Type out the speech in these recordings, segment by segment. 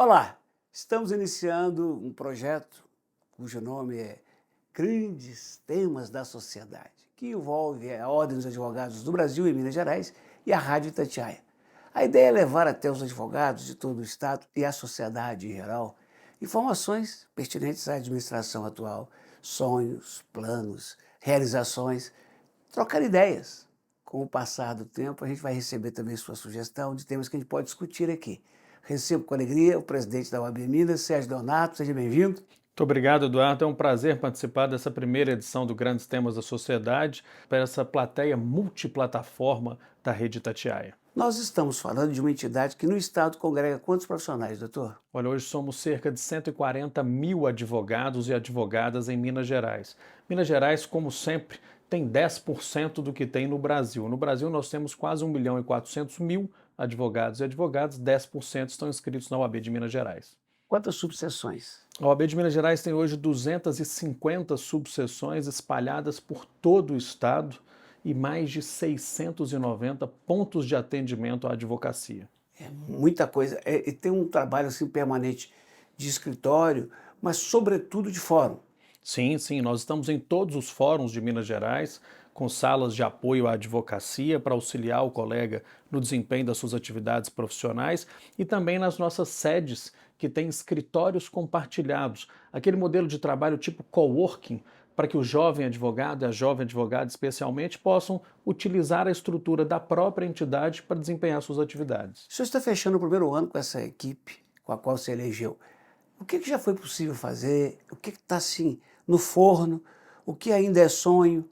Olá, estamos iniciando um projeto cujo nome é Grandes Temas da Sociedade, que envolve a Ordem dos Advogados do Brasil e Minas Gerais e a Rádio Itatiaia. A ideia é levar até os advogados de todo o Estado e a sociedade em geral informações pertinentes à administração atual, sonhos, planos, realizações, trocar ideias. Com o passar do tempo, a gente vai receber também sua sugestão de temas que a gente pode discutir aqui. Recebo com alegria o presidente da OAB Minas, Sérgio Donato, seja bem-vindo. Muito obrigado, Eduardo. É um prazer participar dessa primeira edição do Grandes Temas da Sociedade para essa plateia multiplataforma da Rede Itatiaia. Nós estamos falando de uma entidade que no Estado congrega quantos profissionais, doutor? Olha, hoje somos cerca de 140 mil advogados e advogadas em Minas Gerais. Minas Gerais, como sempre, tem 10% do que tem no Brasil. No Brasil, nós temos quase 1 milhão e 400 mil advogados e advogadas, 10% estão inscritos na OAB de Minas Gerais. Quantas subseções? A OAB de Minas Gerais tem hoje 250 subseções espalhadas por todo o estado e mais de 690 pontos de atendimento à advocacia. É muita coisa. E tem um trabalho assim, permanente de escritório, mas sobretudo de fórum. Sim, nós estamos em todos os fóruns de Minas Gerais, com salas de apoio à advocacia para auxiliar o colega no desempenho das suas atividades profissionais e também nas nossas sedes, que têm escritórios compartilhados, aquele modelo de trabalho tipo coworking, para que o jovem advogado e a jovem advogada, especialmente, possam utilizar a estrutura da própria entidade para desempenhar suas atividades. O senhor está fechando o primeiro ano com essa equipe com a qual se elegeu. O que já foi possível fazer? O que está assim no forno? O que ainda é sonho?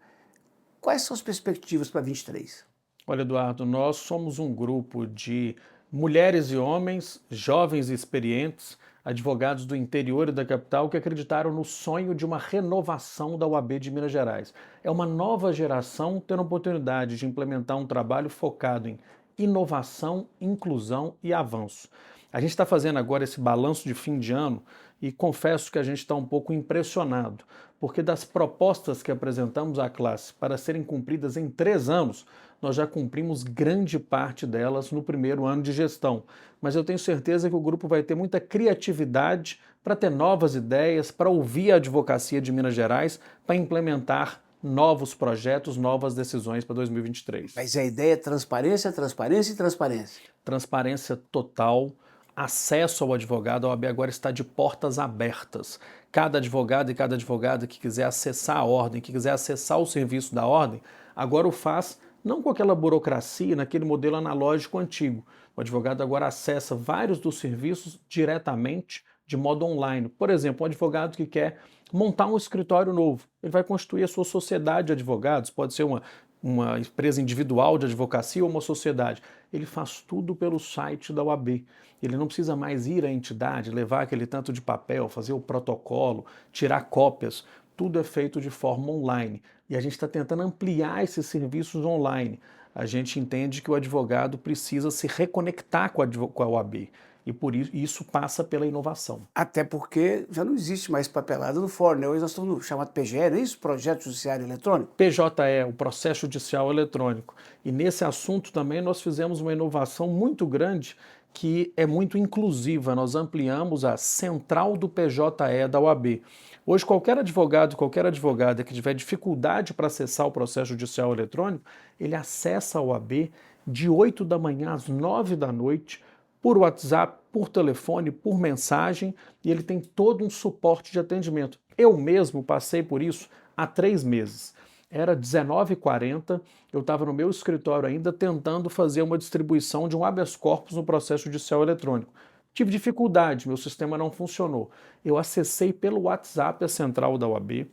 Quais são as perspectivas para 23? Olha, Eduardo, nós somos um grupo de mulheres e homens, jovens e experientes, advogados do interior e da capital que acreditaram no sonho de uma renovação da UAB de Minas Gerais. É uma nova geração tendo a oportunidade de implementar um trabalho focado em inovação, inclusão e avanço. A gente está fazendo agora esse balanço de fim de ano e confesso que a gente está um pouco impressionado, porque das propostas que apresentamos à classe para serem cumpridas em 3 anos, nós já cumprimos grande parte delas no primeiro ano de gestão. Mas eu tenho certeza que o grupo vai ter muita criatividade para ter novas ideias, para ouvir a advocacia de Minas Gerais, para implementar novos projetos, novas decisões para 2023. Mas a ideia é transparência, transparência e transparência. Transparência total, acesso ao advogado. A OAB agora está de portas abertas. Cada advogado e cada advogada que quiser acessar a ordem, que quiser acessar o serviço da ordem, agora o faz não com aquela burocracia, naquele modelo analógico antigo. O advogado agora acessa vários dos serviços diretamente, de modo online. Por exemplo, um advogado que quer montar um escritório novo, ele vai constituir a sua sociedade de advogados, pode ser uma empresa individual de advocacia ou uma sociedade. Ele faz tudo pelo site da OAB. Ele não precisa mais ir à entidade, levar aquele tanto de papel, fazer o protocolo, tirar cópias. Tudo é feito de forma online. E a gente está tentando ampliar esses serviços online. A gente entende que o advogado precisa se reconectar com a OAB. E por isso passa pela inovação. Até porque já não existe mais papelada no fórum, né? Hoje nós estamos no chamado PGE, não é isso? Projeto Judiciário Eletrônico? PJE, o Processo Judicial Eletrônico. E nesse assunto também nós fizemos uma inovação muito grande que é muito inclusiva. Nós ampliamos a central do PJE da OAB. Hoje, qualquer advogado, qualquer advogada que tiver dificuldade para acessar o processo judicial eletrônico, ele acessa a OAB de 8 da manhã às 9 da noite, por WhatsApp, por telefone, por mensagem, e ele tem todo um suporte de atendimento. Eu mesmo passei por isso há 3 meses. Era 19h40, eu estava no meu escritório ainda tentando fazer uma distribuição de um habeas corpus no processo judicial eletrônico. Tive dificuldade, meu sistema não funcionou. Eu acessei pelo WhatsApp a central da OAB,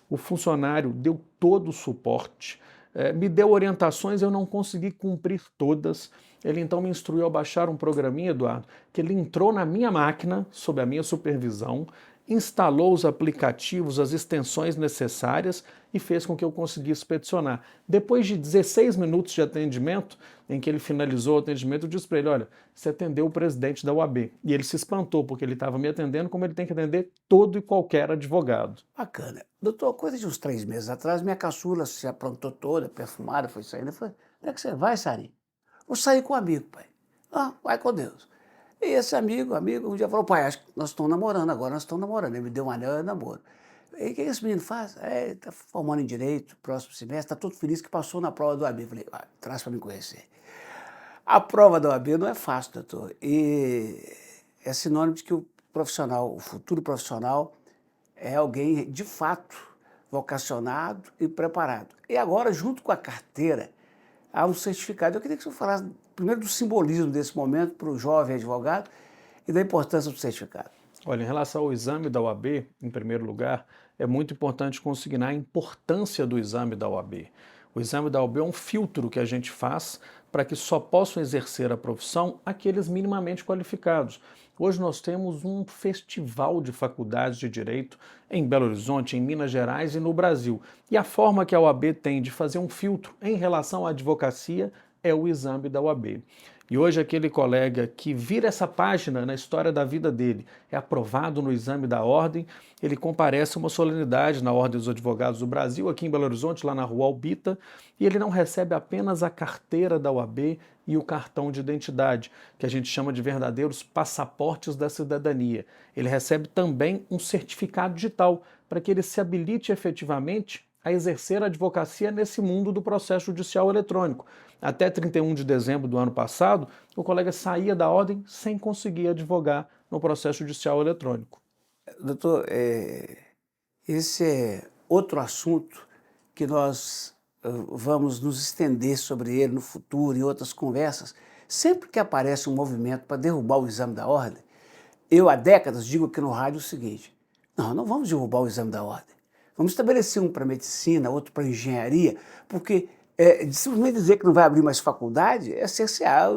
o funcionário deu todo o suporte, me deu orientações, eu não consegui cumprir todas. Ele então me instruiu a baixar um programinha, Eduardo, que ele entrou na minha máquina, sob a minha supervisão, instalou os aplicativos, as extensões necessárias e fez com que eu conseguisse peticionar. Depois de 16 minutos de atendimento, em que ele finalizou o atendimento, eu disse para ele, olha, você atendeu o presidente da OAB. E ele se espantou, porque ele estava me atendendo como ele tem que atender todo e qualquer advogado. Bacana. Doutor, coisa de uns 3 meses atrás, minha caçula se aprontou toda, perfumada, foi saindo. Eu falei, onde é que você vai, Sarinho? Vou sair com um amigo, pai. Ah, vai com Deus. E esse amigo, um dia falou, pai, acho que nós estamos namorando agora, nós estamos namorando. Ele me deu um anel e namoro. E o que esse menino faz? É, ele está formando em Direito, próximo semestre, está todo feliz que passou na prova do OAB. Falei, traz para me conhecer. A prova da OAB não é fácil, doutor. E é sinônimo de que o profissional, o futuro profissional, é alguém de fato vocacionado e preparado. E agora, junto com a carteira, há um certificado. Eu queria que o senhor falasse primeiro do simbolismo desse momento para o jovem advogado e da importância do certificado. Olha, em relação ao exame da OAB, em primeiro lugar, é muito importante consignar a importância do exame da OAB. O exame da OAB é um filtro que a gente faz para que só possam exercer a profissão aqueles minimamente qualificados. Hoje nós temos um festival de faculdades de direito em Belo Horizonte, em Minas Gerais e no Brasil. E a forma que a OAB tem de fazer um filtro em relação à advocacia é o exame da OAB. E hoje aquele colega que vira essa página na história da vida dele, é aprovado no exame da ordem, ele comparece a uma solenidade na Ordem dos Advogados do Brasil, aqui em Belo Horizonte, lá na Rua Albita, e ele não recebe apenas a carteira da OAB e o cartão de identidade, que a gente chama de verdadeiros passaportes da cidadania. Ele recebe também um certificado digital, para que ele se habilite efetivamente a exercer a advocacia nesse mundo do processo judicial eletrônico. Até 31 de dezembro do ano passado, o colega saía da ordem sem conseguir advogar no processo judicial eletrônico. Doutor, esse é outro assunto que nós vamos nos estender sobre ele no futuro, em outras conversas. Sempre que aparece um movimento para derrubar o exame da ordem, eu há décadas digo aqui no rádio o seguinte, não vamos derrubar o exame da ordem. Vamos estabelecer um para medicina, outro para engenharia, porque simplesmente dizer que não vai abrir mais faculdade é cercear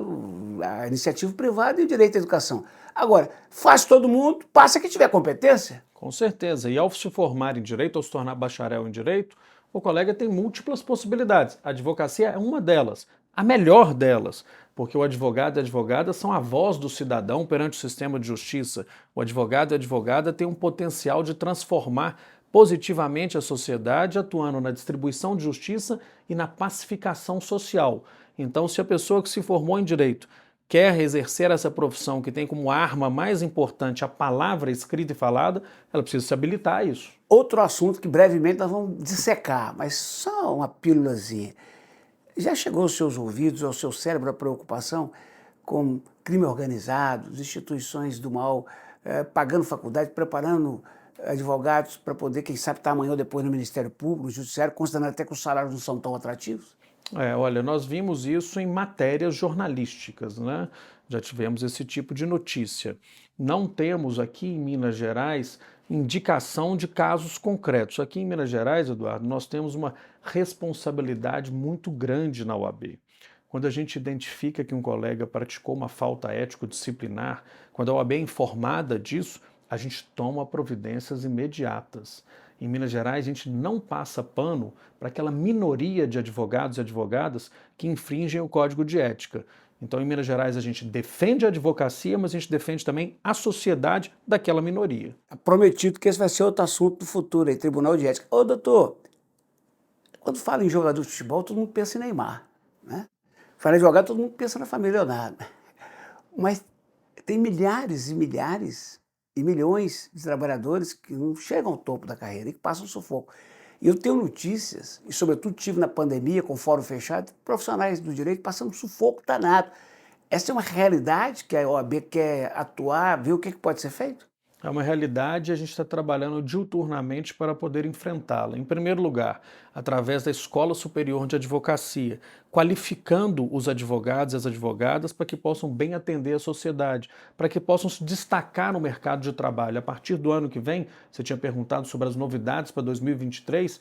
a iniciativa privada e o direito à educação. Agora, faz todo mundo, passa quem tiver competência. Com certeza. E ao se formar em direito, ao se tornar bacharel em direito, o colega tem múltiplas possibilidades. A advocacia é uma delas, a melhor delas, porque o advogado e a advogada são a voz do cidadão perante o sistema de justiça. O advogado e a advogada têm um potencial de transformar positivamente a sociedade, atuando na distribuição de justiça e na pacificação social. Então, se a pessoa que se formou em direito quer exercer essa profissão que tem como arma mais importante a palavra escrita e falada, ela precisa se habilitar a isso. Outro assunto que brevemente nós vamos dissecar, mas só uma pílulazinha. Já chegou aos seus ouvidos, ao seu cérebro, a preocupação com crime organizado, instituições do mal, pagando faculdade, preparando advogados para poder, quem sabe, estar amanhã ou depois no Ministério Público, no Judiciário, considerando até que os salários não são tão atrativos? Olha, nós vimos isso em matérias jornalísticas, né? Já tivemos esse tipo de notícia. Não temos aqui em Minas Gerais indicação de casos concretos. Aqui em Minas Gerais, Eduardo, nós temos uma responsabilidade muito grande na OAB. Quando a gente identifica que um colega praticou uma falta ético-disciplinar, quando a OAB é informada disso, a gente toma providências imediatas. Em Minas Gerais, a gente não passa pano para aquela minoria de advogados e advogadas que infringem o Código de Ética. Então, em Minas Gerais, a gente defende a advocacia, mas a gente defende também a sociedade daquela minoria. Prometido que esse vai ser outro assunto do futuro, aí, Tribunal de Ética. Ô, doutor, quando fala em jogador de futebol, todo mundo pensa em Neymar, né? Fala em jogador, todo mundo pensa na família Leonardo. Mas tem milhares e milhares e milhões de trabalhadores que não chegam ao topo da carreira e que passam sufoco. E eu tenho notícias, e sobretudo tive na pandemia, com o fórum fechado, profissionais do direito passando sufoco danado. Essa é uma realidade que a OAB quer atuar, ver o que pode ser feito? É uma realidade e a gente está trabalhando diuturnamente para poder enfrentá-la. Em primeiro lugar, através da Escola Superior de Advocacia, qualificando os advogados e as advogadas para que possam bem atender a sociedade, para que possam se destacar no mercado de trabalho. A partir do ano que vem, você tinha perguntado sobre as novidades para 2023,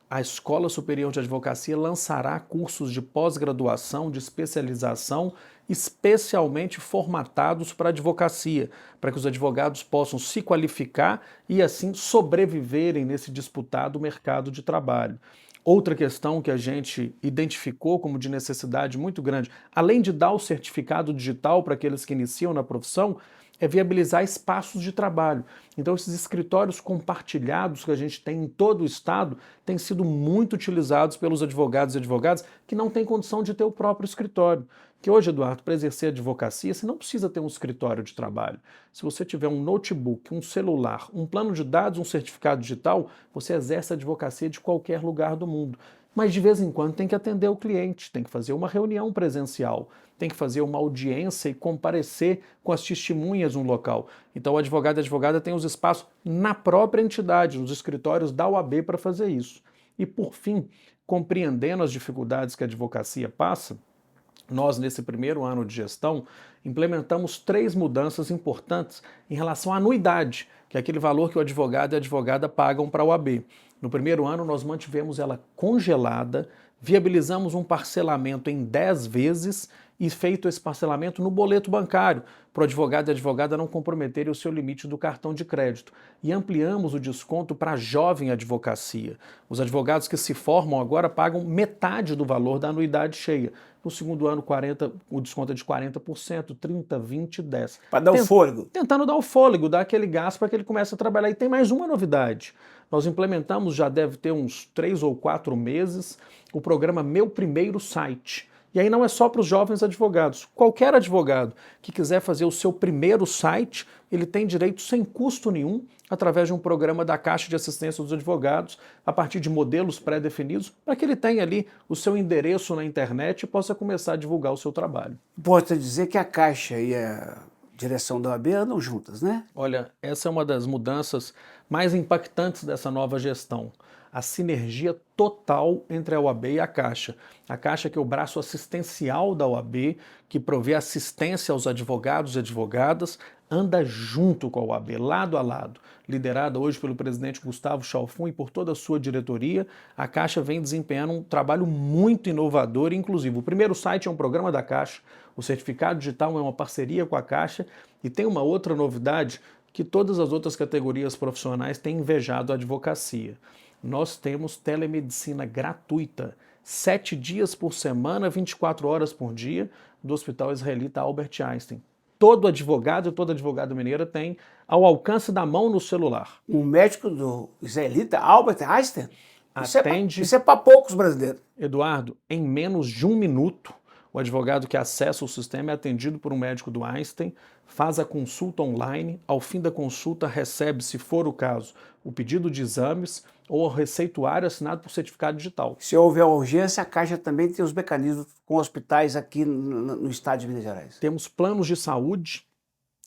a Escola Superior de Advocacia lançará cursos de pós-graduação, de especialização, especialmente formatados para a advocacia, para que os advogados possam se qualificar e assim sobreviverem nesse disputado mercado de trabalho. Outra questão que a gente identificou como de necessidade muito grande, além de dar o certificado digital para aqueles que iniciam na profissão, é viabilizar espaços de trabalho. Então, esses escritórios compartilhados que a gente tem em todo o estado têm sido muito utilizados pelos advogados e advogadas que não têm condição de ter o próprio escritório. que hoje, Eduardo, para exercer advocacia, você não precisa ter um escritório de trabalho. Se você tiver um notebook, um celular, um plano de dados, um certificado digital, você exerce a advocacia de qualquer lugar do mundo. Mas de vez em quando tem que atender o cliente, tem que fazer uma reunião presencial, tem que fazer uma audiência e comparecer com as testemunhas no local. Então o advogado e a advogada têm os espaços na própria entidade, nos escritórios da OAB para fazer isso. E por fim, compreendendo as dificuldades que a advocacia passa, nós, nesse primeiro ano de gestão, implementamos 3 mudanças importantes em relação à anuidade, que é aquele valor que o advogado e a advogada pagam para a OAB. No primeiro ano, nós mantivemos ela congelada, viabilizamos um parcelamento em 10 vezes e feito esse parcelamento no boleto bancário, para o advogado e a advogada não comprometerem o seu limite do cartão de crédito. E ampliamos o desconto para a jovem advocacia. Os advogados que se formam agora pagam metade do valor da anuidade cheia. No segundo ano, o desconto é de 40%, 30%, 20%, 10%. Para dar o fôlego. Tentando dar o fôlego, dar aquele gás para que ele comece a trabalhar. E tem mais uma novidade. Nós implementamos, já deve ter uns 3 ou 4 meses, o programa Meu Primeiro Site. E aí não é só para os jovens advogados. Qualquer advogado que quiser fazer o seu primeiro site, ele tem direito sem custo nenhum, através de um programa da Caixa de Assistência dos Advogados, a partir de modelos pré-definidos, para que ele tenha ali o seu endereço na internet e possa começar a divulgar o seu trabalho. Pode dizer que a Caixa e a direção da OAB andam juntas, né? Olha, essa é uma das mudanças mais impactantes dessa nova gestão. A sinergia total entre a OAB e a Caixa. A Caixa, que é o braço assistencial da OAB, que provê assistência aos advogados e advogadas, anda junto com a OAB, lado a lado. Liderada hoje pelo presidente Gustavo Chalfun e por toda a sua diretoria, a Caixa vem desempenhando um trabalho muito inovador e inclusivo. O primeiro site é um programa da Caixa, o certificado digital é uma parceria com a Caixa e tem uma outra novidade que todas as outras categorias profissionais têm invejado a advocacia. Nós temos telemedicina gratuita, 7 dias por semana, 24 horas por dia, do Hospital Israelita Albert Einstein. Todo advogado e toda advogada mineira tem ao alcance da mão no celular. Um médico do israelita Albert Einstein? Atende... Isso é para poucos brasileiros. Eduardo, em menos de 1 minuto, o advogado que acessa o sistema é atendido por um médico do Einstein, faz a consulta online, ao fim da consulta recebe, se for o caso, o pedido de exames ou o receituário assinado por certificado digital. Se houver urgência, a Caixa também tem os mecanismos com hospitais aqui no estado de Minas Gerais. Temos planos de saúde,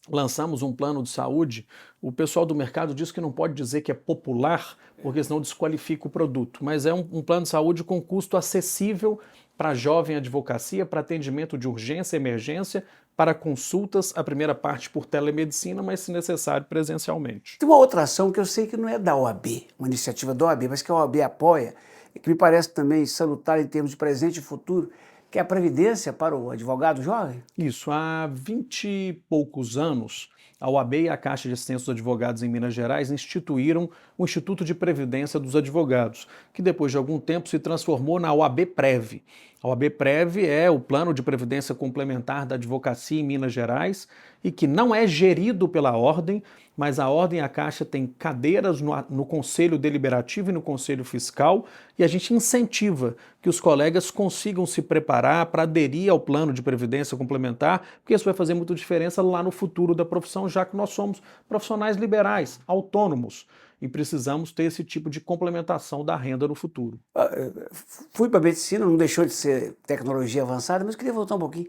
lançamos um plano de saúde, o pessoal do mercado diz que não pode dizer que é popular, porque senão desqualifica o produto, mas é um plano de saúde com custo acessível para jovem advocacia, para atendimento de urgência e emergência, para consultas, a primeira parte por telemedicina, mas se necessário presencialmente. Tem uma outra ação que eu sei que não é da OAB, uma iniciativa da OAB, mas que a OAB apoia, e que me parece também salutar em termos de presente e futuro, que é a Previdência para o advogado jovem? Isso, há 20 e poucos anos, a OAB e a Caixa de Assistência dos Advogados em Minas Gerais instituíram o Instituto de Previdência dos Advogados, que depois de algum tempo se transformou na OAB Prev. A OAB Prev é o plano de previdência complementar da advocacia em Minas Gerais e que não é gerido pela Ordem, mas a Ordem e a Caixa têm cadeiras no Conselho Deliberativo e no Conselho Fiscal e a gente incentiva que os colegas consigam se preparar para aderir ao plano de previdência complementar, porque isso vai fazer muita diferença lá no futuro da profissão, já que nós somos profissionais liberais, autônomos, e precisamos ter esse tipo de complementação da renda no futuro. Fui para a medicina, não deixou de ser tecnologia avançada, mas queria voltar um pouquinho.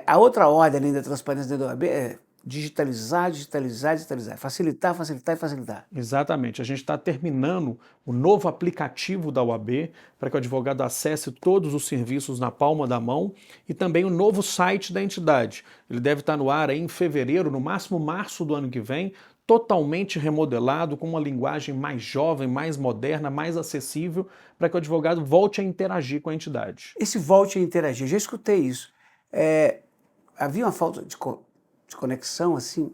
A outra ordem além da transparência dentro da OAB é digitalizar, digitalizar, digitalizar. Facilitar, facilitar e facilitar. Exatamente. A gente está terminando o novo aplicativo da OAB para que o advogado acesse todos os serviços na palma da mão e também o novo site da entidade. Ele deve estar no ar aí em fevereiro, no máximo março do ano que vem, totalmente remodelado, com uma linguagem mais jovem, mais moderna, mais acessível, para que o advogado volte a interagir com a entidade. Esse volte a interagir, já escutei isso. Havia uma falta de conexão, assim,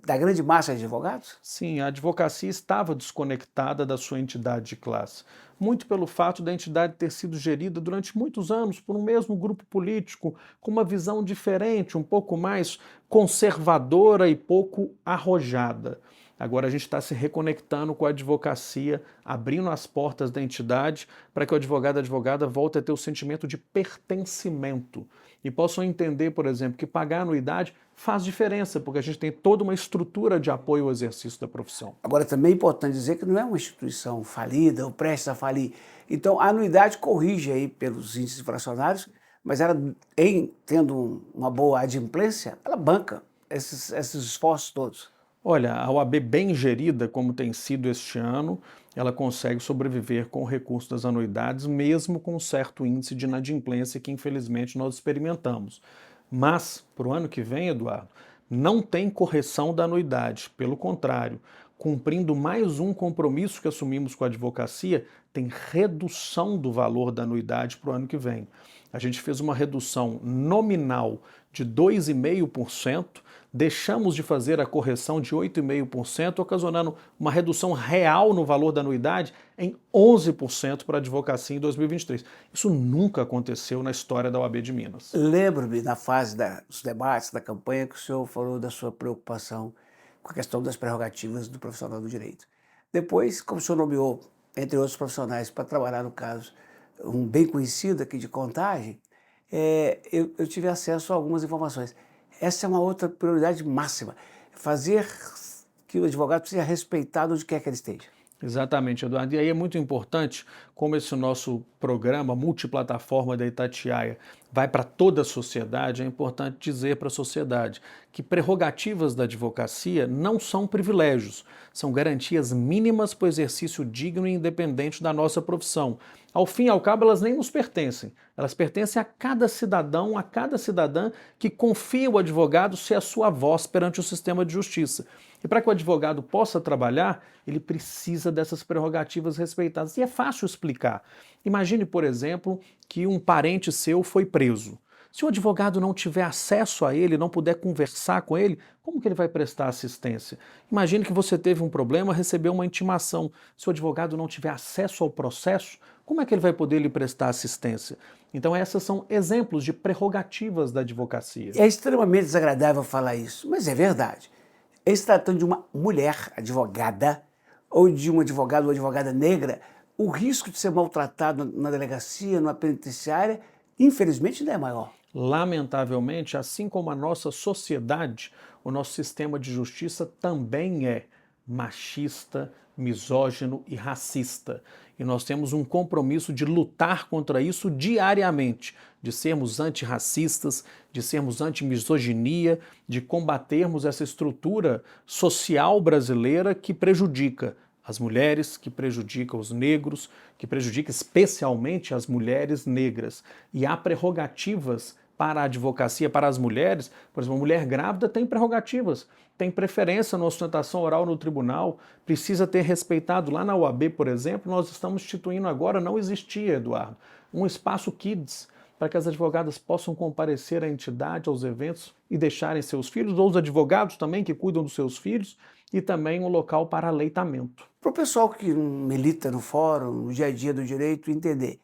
da grande massa de advogados? Sim, a advocacia estava desconectada da sua entidade de classe, muito pelo fato da entidade ter sido gerida durante muitos anos por um mesmo grupo político, com uma visão diferente, um pouco mais conservadora e pouco arrojada. Agora a gente está se reconectando com a advocacia, abrindo as portas da entidade para que o advogado e a advogada volte a ter o sentimento de pertencimento e possam entender, por exemplo, que pagar anuidade faz diferença, porque a gente tem toda uma estrutura de apoio ao exercício da profissão. Agora, também é importante dizer que não é uma instituição falida ou prestes a falir. Então, a anuidade corrige aí pelos índices inflacionários, mas ela, tendo uma boa adimplência, ela banca esses esforços todos. Olha, a OAB bem gerida, como tem sido este ano, ela consegue sobreviver com o recurso das anuidades, mesmo com um certo índice de inadimplência que infelizmente nós experimentamos. Mas, para o ano que vem, Eduardo, não tem correção da anuidade. Pelo contrário, cumprindo mais um compromisso que assumimos com a advocacia, tem redução do valor da anuidade para o ano que vem. A gente fez uma redução nominal de 2,5%, deixamos de fazer a correção de 8,5%, ocasionando uma redução real no valor da anuidade em 11% para a advocacia em 2023. Isso nunca aconteceu na história da OAB de Minas. Lembro-me, na fase dos debates, da campanha, que o senhor falou da sua preocupação com a questão das prerrogativas do profissional do direito. Depois, como o senhor nomeou, entre outros profissionais, para trabalhar no caso, um bem conhecido aqui de Contagem, eu tive acesso a algumas informações. Essa é uma outra prioridade máxima, fazer que o advogado seja respeitado onde quer que ele esteja. Exatamente, Eduardo. E aí é muito importante, como esse nosso programa multiplataforma da Itatiaia vai para toda a sociedade, é importante dizer para a sociedade que prerrogativas da advocacia não são privilégios, são garantias mínimas para o exercício digno e independente da nossa profissão. Ao fim e ao cabo, elas nem nos pertencem, elas pertencem a cada cidadão, a cada cidadã que confia o advogado ser a sua voz perante o sistema de justiça. E para que o advogado possa trabalhar, ele precisa dessas prerrogativas respeitadas. E é fácil explicar. Imagine, por exemplo, que um parente seu foi preso. Se o advogado não tiver acesso a ele, não puder conversar com ele, como que ele vai prestar assistência? Imagine que você teve um problema, recebeu uma intimação. Se o advogado não tiver acesso ao processo, como é que ele vai poder lhe prestar assistência? Então, essas são exemplos de prerrogativas da advocacia. É extremamente desagradável falar isso, mas é verdade. Em se tratando de uma mulher advogada, ou de um advogado ou advogada negra, o risco de ser maltratado na delegacia, numa penitenciária, infelizmente ainda é maior. Lamentavelmente, assim como a nossa sociedade, o nosso sistema de justiça também é machista, misógino e racista. E nós temos um compromisso de lutar contra isso diariamente, de sermos antirracistas, de sermos anti-misoginia, de combatermos essa estrutura social brasileira que prejudica as mulheres, que prejudica os negros, que prejudica especialmente as mulheres negras. E há prerrogativas para a advocacia, para as mulheres. Por exemplo, uma mulher grávida tem prerrogativas, tem preferência na ostentação oral no tribunal, precisa ter respeitado. Lá na OAB, por exemplo, nós estamos instituindo agora, não existia, Eduardo, um espaço Kids, para que as advogadas possam comparecer à entidade, aos eventos e deixarem seus filhos, ou os advogados também que cuidam dos seus filhos, e também um local para aleitamento. Para o pessoal que milita no fórum, no dia a dia do direito, entender,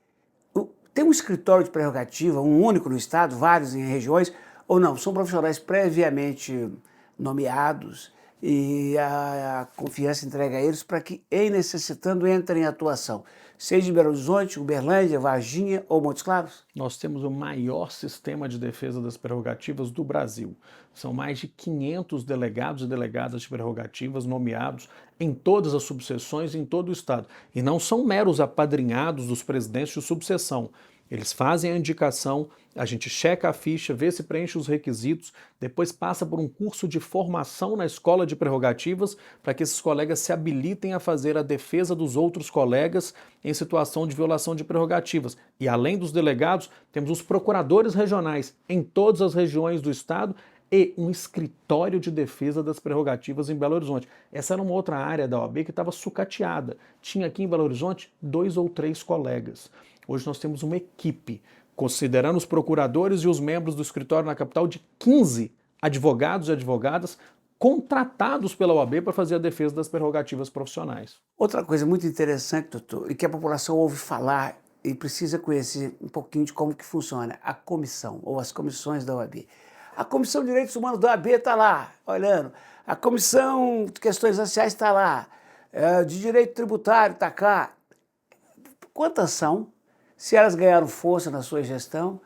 tem um escritório de prerrogativa, um único no estado, vários em regiões, ou não? São profissionais previamente nomeados e a confiança entregue a eles para que, em necessitando, entrem em atuação, seja em Belo Horizonte, Uberlândia, Varginha ou Montes Claros? Nós temos o maior sistema de defesa das prerrogativas do Brasil. São mais de 500 delegados e delegadas de prerrogativas nomeados em todas as subseções em todo o estado. E não são meros apadrinhados dos presidentes de subseção. Eles fazem a indicação, a gente checa a ficha, vê se preenche os requisitos, depois passa por um curso de formação na escola de prerrogativas para que esses colegas se habilitem a fazer a defesa dos outros colegas em situação de violação de prerrogativas. E além dos delegados, temos os procuradores regionais em todas as regiões do estado e um escritório de defesa das prerrogativas em Belo Horizonte. Essa era uma outra área da OAB que estava sucateada. Tinha aqui em Belo Horizonte 2 ou 3 colegas. Hoje nós temos uma equipe, considerando os procuradores e os membros do escritório na capital, de 15 advogados e advogadas contratados pela OAB para fazer a defesa das prerrogativas profissionais. Outra coisa muito interessante, doutor, e que a população ouve falar e precisa conhecer um pouquinho de como que funciona a comissão ou as comissões da OAB. A Comissão de Direitos Humanos da OAB está lá, olhando. A Comissão de Questões Raciais está lá. De Direito Tributário está cá. Quantas são? Se elas ganharam força na sua gestão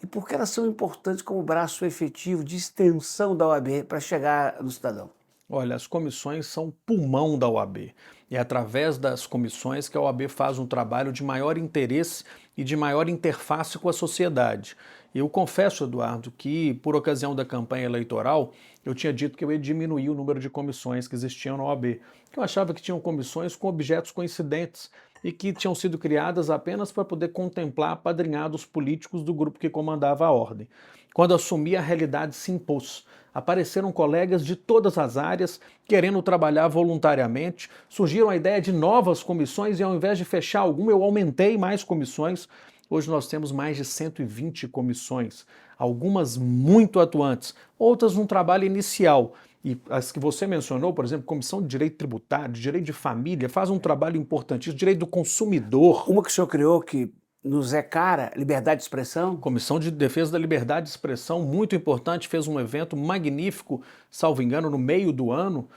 e por que elas são importantes como braço efetivo de extensão da OAB para chegar no cidadão? Olha, as comissões são o pulmão da OAB. É através das comissões que a OAB faz um trabalho de maior interesse e de maior interface com a sociedade. Eu confesso, Eduardo, que por ocasião da campanha eleitoral, eu tinha dito que eu ia diminuir o número de comissões que existiam na OAB. Eu achava que tinham comissões com objetos coincidentes e que tinham sido criadas apenas para poder contemplar apadrinhados políticos do grupo que comandava a ordem. Quando assumi, a realidade se impôs. Apareceram colegas de todas as áreas querendo trabalhar voluntariamente, surgiram a ideia de novas comissões e ao invés de fechar alguma, eu aumentei mais comissões. Hoje nós temos mais de 120 comissões, algumas muito atuantes, outras num trabalho inicial. E as que você mencionou, por exemplo, Comissão de Direito Tributário, de Direito de Família, faz um trabalho importantíssimo, Direito do Consumidor. Uma que o senhor criou que nos é cara, liberdade de expressão. Comissão de Defesa da Liberdade de Expressão, muito importante, fez um evento magnífico, salvo engano, no meio do ano.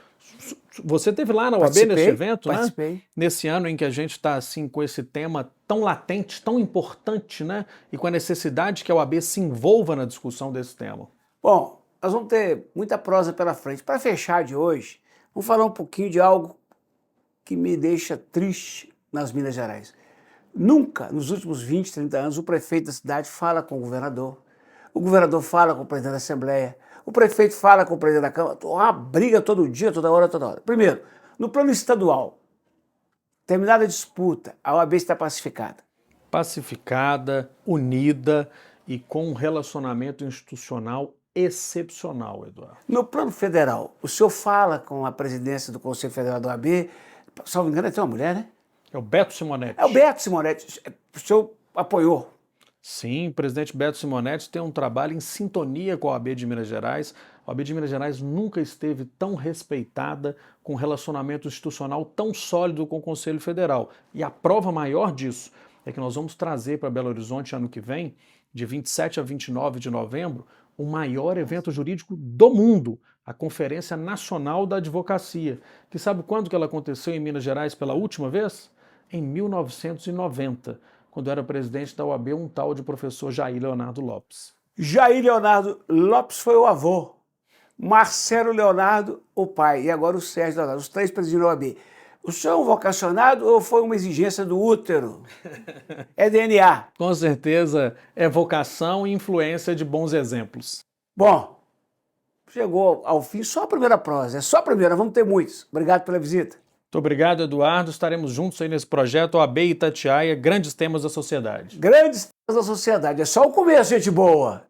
Você esteve lá na OAB nesse evento, né? Nesse ano em que a gente está assim, com esse tema tão latente, tão importante, né? E com a necessidade que a OAB se envolva na discussão desse tema. Bom, nós vamos ter muita prosa pela frente. Para fechar de hoje, vamos falar um pouquinho de algo que me deixa triste nas Minas Gerais. Nunca, nos últimos 20, 30 anos, o prefeito da cidade fala com o governador fala com o presidente da Assembleia, o prefeito fala com o presidente da Câmara, uma briga todo dia, toda hora, toda hora. Primeiro, no plano estadual, terminada a disputa, a OAB está pacificada. Pacificada, unida e com um relacionamento institucional excepcional, Eduardo. No plano federal, o senhor fala com a presidência do Conselho Federal da OAB, salvo engano, tem uma mulher, né? É o Beto Simonetti. É o Beto Simonetti. O senhor apoiou? Sim, o presidente Beto Simonetti tem um trabalho em sintonia com a OAB de Minas Gerais. A OAB de Minas Gerais nunca esteve tão respeitada, com um relacionamento institucional tão sólido com o Conselho Federal. E a prova maior disso é que nós vamos trazer para Belo Horizonte ano que vem, de 27 a 29 de novembro, o maior evento jurídico do mundo, a Conferência Nacional da Advocacia. Que sabe quando que ela aconteceu em Minas Gerais pela última vez? Em 1990, quando era presidente da OAB um tal de professor Jair Leonardo Lopes. Jair Leonardo Lopes foi o avô, Marcelo Leonardo o pai e agora o Sérgio Leonardo, os três presidentes da OAB. O senhor é um vocacionado ou foi uma exigência do útero? É DNA. Com certeza é vocação e influência de bons exemplos. Bom, chegou ao fim só a primeira prosa, é só a primeira, vamos ter muitos. Obrigado pela visita. Muito obrigado, Eduardo. Estaremos juntos aí nesse projeto OAB Itatiaia, grandes temas da sociedade. Grandes temas da sociedade, é só o começo, gente boa.